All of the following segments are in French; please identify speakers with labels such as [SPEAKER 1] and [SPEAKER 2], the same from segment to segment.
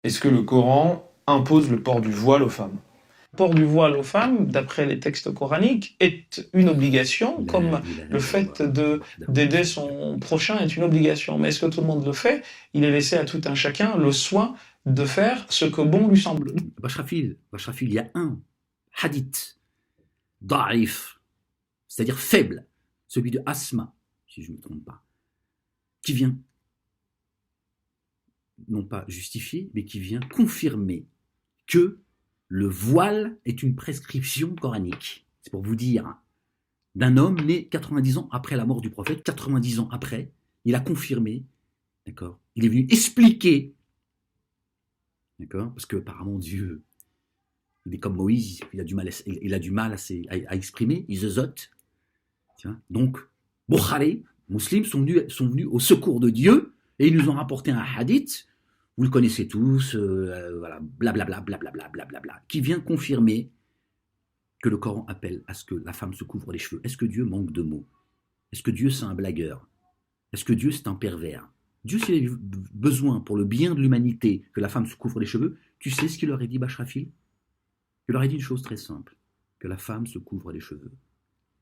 [SPEAKER 1] Est-ce que le Coran impose le port du voile aux femmes?
[SPEAKER 2] Le port du voile aux femmes, d'après les textes coraniques, est une obligation,
[SPEAKER 3] La
[SPEAKER 2] comme le
[SPEAKER 3] ilaha
[SPEAKER 2] fait
[SPEAKER 3] illallah wahdahu la
[SPEAKER 2] d'aider
[SPEAKER 3] sharika lah.
[SPEAKER 2] son prochain est une obligation. Mais est-ce que tout le monde le fait? Il est laissé à tout un chacun le soin de faire ce que bon lui semble.
[SPEAKER 3] Bashrafil, il y a un hadith da'if, c'est-à-dire faible, celui de Asma, si je ne me trompe pas, qui vient non pas justifier, mais qui vient confirmer que le voile est une prescription coranique. C'est pour vous dire, d'un homme né 90 ans après la mort du prophète, 90 ans après, il a confirmé, d'accord. Il est venu expliquer, d'accord, parce que apparemment Dieu, il est comme Moïse, il a du mal à exprimer, il zozote. Donc, Bukhari, musulmans sont venus au secours de Dieu et ils nous ont rapporté un hadith. Vous le connaissez tous, voilà, blablabla, blablabla, blablabla, qui vient confirmer que le Coran appelle à ce que la femme se couvre les cheveux. Est-ce que Dieu manque de mots? Est-ce que Dieu c'est un blagueur? Est-ce que Dieu c'est un pervers? Dieu, s'il a besoin pour le bien de l'humanité que la femme se couvre les cheveux, tu sais ce qu'il aurait dit, Bashrafil? Il aurait dit une chose très simple, que la femme se couvre les cheveux.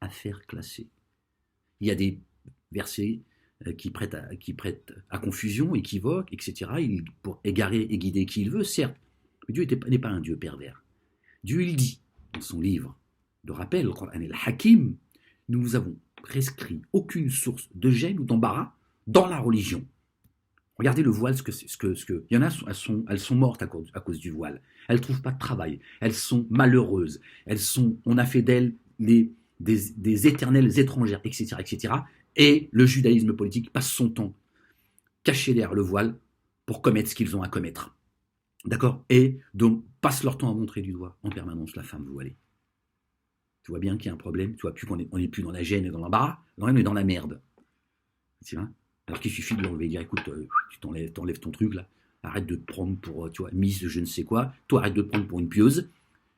[SPEAKER 3] Affaire classée. Il y a des versets qui prêtent à confusion, équivoques, etc. Pour égarer et guider qui il veut, certes. Mais Dieu n'est pas un Dieu pervers. Dieu, il dit, dans son livre de rappel, le Coran al-Hakim, nous vous avons prescrit aucune source de gêne ou d'embarras dans la religion. Regardez le voile, il y en a, elles sont mortes à cause du voile. Elles ne trouvent pas de travail. Elles sont malheureuses. On a fait d'elles des éternelles étrangères, etc., etc. Et le judaïsme politique passe son temps caché derrière le voile pour commettre ce qu'ils ont à commettre. D'accord? Et donc, passent leur temps à montrer du doigt en permanence la femme voilée. Tu vois bien qu'il y a un problème. Tu vois plus qu'on n'est plus dans la gêne et dans l'embarras. Non, on est dans la merde. Tu vois? Alors qu'il suffit de l'enlever et dire, écoute, tu t'enlèves ton truc là. Arrête de te prendre pour, tu vois, Miss je ne sais quoi. Toi, arrête de te prendre pour une pieuse.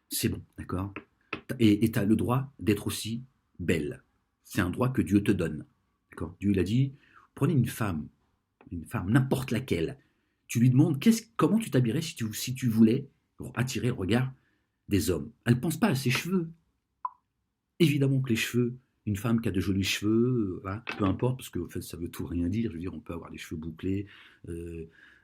[SPEAKER 3] C'est bon, d'accord? Et tu as le droit d'être aussi belle. C'est un droit que Dieu te donne. D'accord? Dieu il a dit, prenez une femme, n'importe laquelle. Tu lui demandes comment tu t'habillerais si tu voulais attirer le regard des hommes. Elle ne pense pas à ses cheveux. Évidemment que les cheveux, une femme qui a de jolis cheveux, voilà, peu importe, parce que en fait, ça veut tout rien dire. Je veux dire, on peut avoir des cheveux bouclés,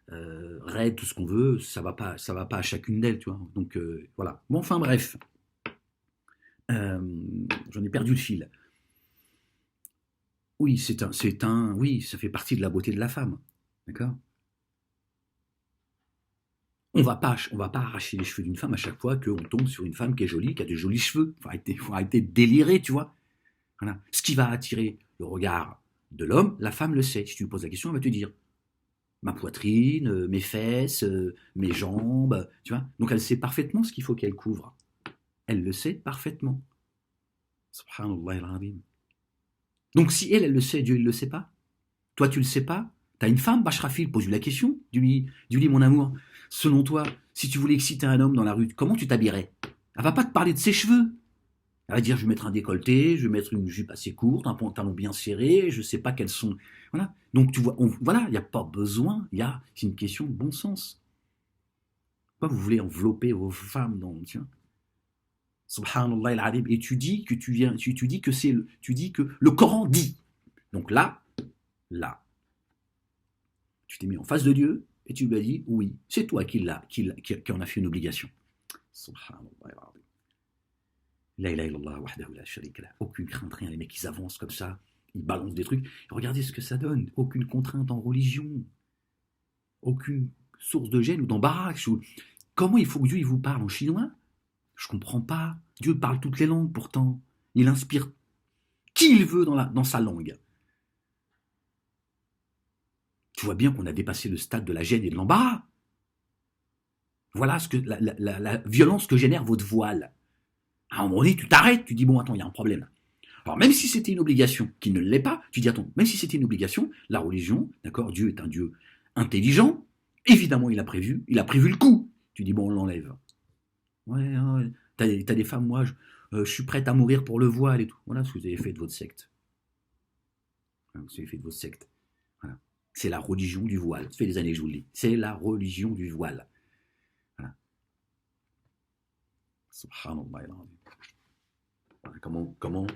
[SPEAKER 3] raides, tout ce qu'on veut, ça va pas à chacune d'elles, tu vois. Donc voilà. Bon, enfin bref, j'en ai perdu le fil. Oui, oui, ça fait partie de la beauté de la femme, d'accord. On va pas arracher les cheveux d'une femme à chaque fois qu'on tombe sur une femme qui est jolie, qui a de jolis cheveux. Faut arrêter de délirer, tu vois. Voilà. Ce qui va attirer le regard de l'homme, la femme le sait. Si tu lui poses la question, elle va te dire ma poitrine, mes fesses, mes jambes, tu vois. Donc elle sait parfaitement ce qu'il faut qu'elle couvre. Elle le sait parfaitement. Subhanallah al-azim. Donc si elle le sait, Dieu il le sait pas. Toi tu le sais pas. T'as une femme, Bashrafil, pose-lui la question. Dis-lui, mon amour, selon toi, si tu voulais exciter un homme dans la rue, comment tu t'habillerais? Elle va pas te parler de ses cheveux. Elle va dire, je vais mettre un décolleté, je vais mettre une jupe assez courte, un pantalon bien serré, je sais pas quelles sont. Voilà. Donc tu vois, voilà, il n'y a pas besoin, c'est une question de bon sens. Pourquoi vous voulez envelopper vos femmes dans, tiens, subhanallah al-alim, et tu dis que tu dis que le Coran dit. Donc là, tu t'es mis en face de Dieu et tu lui as dit, oui, c'est toi qui en a fait une obligation. Subhanallah al-alim. La ilaha illallah wahdahu la sharika lah. Aucune crainte, rien. Les mecs, ils avancent comme ça, ils balancent des trucs. Et regardez ce que ça donne. Aucune contrainte en religion. Aucune source de gêne ou d'embarras. Comment il faut que Dieu il vous parle en chinois? Je comprends pas. Dieu parle toutes les langues pourtant. Il inspire qui il veut dans sa langue. Tu vois bien qu'on a dépassé le stade de la gêne et de l'embarras. Voilà ce que la violence que génère votre voile. À un moment donné, tu t'arrêtes, tu dis, bon, attends, il y a un problème. Alors, même si c'était une obligation, qui ne l'est pas, tu dis, attends, même si c'était une obligation, la religion, d'accord, Dieu est un Dieu intelligent, évidemment, il a prévu le coup. Tu dis, bon, on l'enlève. Ouais, t'as des femmes, moi, je suis prête à mourir pour le voile et tout. Voilà ce que vous avez fait de votre secte. Voilà, vous avez fait de votre secte. Voilà. C'est la religion du voile. Ça fait des années que je vous le dis. C'est la religion du voile. Subhanallah al-azim. Voilà, comment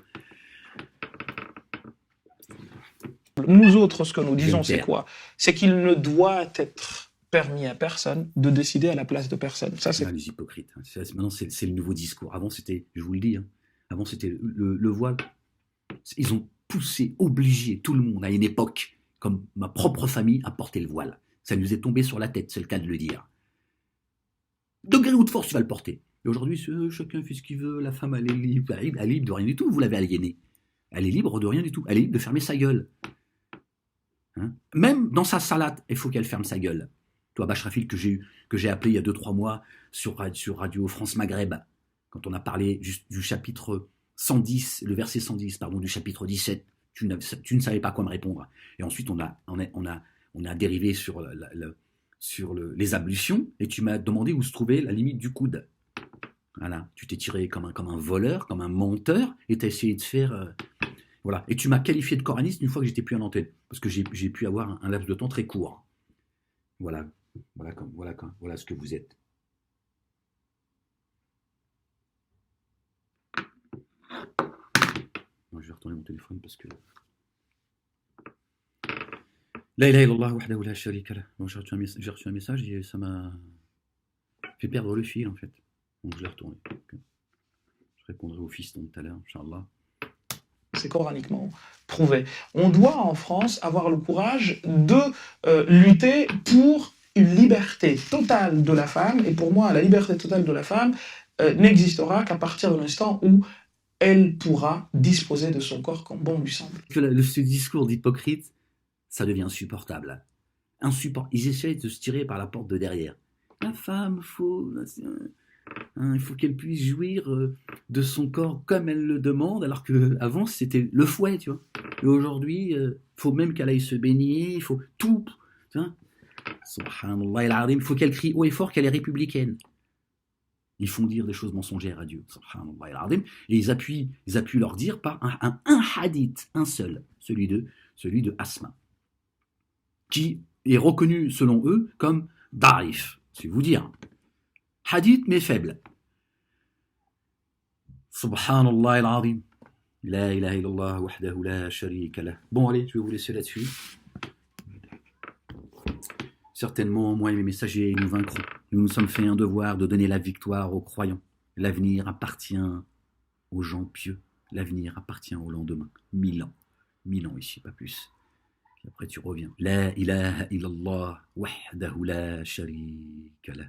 [SPEAKER 2] Nous autres, ce que nous disons,
[SPEAKER 3] me
[SPEAKER 2] c'est
[SPEAKER 3] perds.
[SPEAKER 2] quoi? C'est qu'il ne doit être permis à personne de décider à la place de personne. Ça, c'est
[SPEAKER 3] Ah, les hypocrites. Hein. Maintenant, c'est le nouveau discours. Avant, c'était, je vous le dis, hein, avant, c'était le voile. Ils ont poussé, obligé tout le monde à une époque, comme ma propre famille, à porter le voile. Ça nous est tombé sur la tête, c'est le cas de le dire. De gré ou de force, tu vas le porter. Et aujourd'hui, chacun fait ce qu'il veut, la femme, elle est libre. Elle est libre de rien du tout, vous l'avez aliénée. Elle est libre de rien du tout. Elle est libre de fermer sa gueule. Hein, même dans sa salade, il faut qu'elle ferme sa gueule. Toi, Bachrafil, que j'ai appelé il y a 2-3 mois sur Radio France Maghreb, quand on a parlé du chapitre 110, le verset 110, pardon, du chapitre 17, tu ne savais pas quoi me répondre. Et ensuite, on a dérivé sur les ablutions, et tu m'as demandé où se trouvait la limite du coude. Voilà, tu t'es tiré comme un voleur, comme un menteur, et tu as essayé de faire... voilà. Et tu m'as qualifié de coraniste une fois que j'étais plus en antenne, parce que j'ai pu avoir un laps de temps très court. Voilà ce que vous êtes. Non, je vais retourner mon téléphone parce que... La ilaha illallah wahdahu la sharika lah. Bon, j'ai reçu un message et ça m'a fait perdre le fil en fait. Donc je l'ai retourné. Je répondrai au fiston tout à l'heure, Inch'Allah.
[SPEAKER 2] c'est coraniquement prouvé. On doit en France avoir le courage de lutter pour une liberté totale de la femme. Et pour moi, la liberté totale de la femme n'existera qu'à partir de l'instant où elle pourra disposer de son corps comme bon lui semble.
[SPEAKER 3] Ce discours d'hypocrite, ça devient insupportable. Ils essaient de se tirer par la porte de derrière. La femme, il faut qu'elle puisse jouir de son corps comme elle le demande, alors qu'avant c'était le fouet, tu vois. Et aujourd'hui, il faut même qu'elle aille se baigner, il faut tout. Subhanallah al-azim, il faut qu'elle crie haut et fort qu'elle est républicaine. Ils font dire des choses mensongères à Dieu, subhanallah al-azim, et ils appuient leur dire par un hadith, un seul, celui de Asma, qui est reconnu selon eux comme da'if, c'est vous dire. Hadith mais faible. Subhanallah al-azim. La ilaha illallah wahdahu la sharika lah. Bon allez, je vais vous laisser là-dessus. Certainement, moi et mes messagers, nous vaincrons. Nous nous sommes fait un devoir de donner la victoire aux croyants. L'avenir appartient aux gens pieux. L'avenir appartient au lendemain. 1000 ans. 1000 ans ici, pas plus. Puis après tu reviens. La ilaha illallah wahdahu la sharika lah.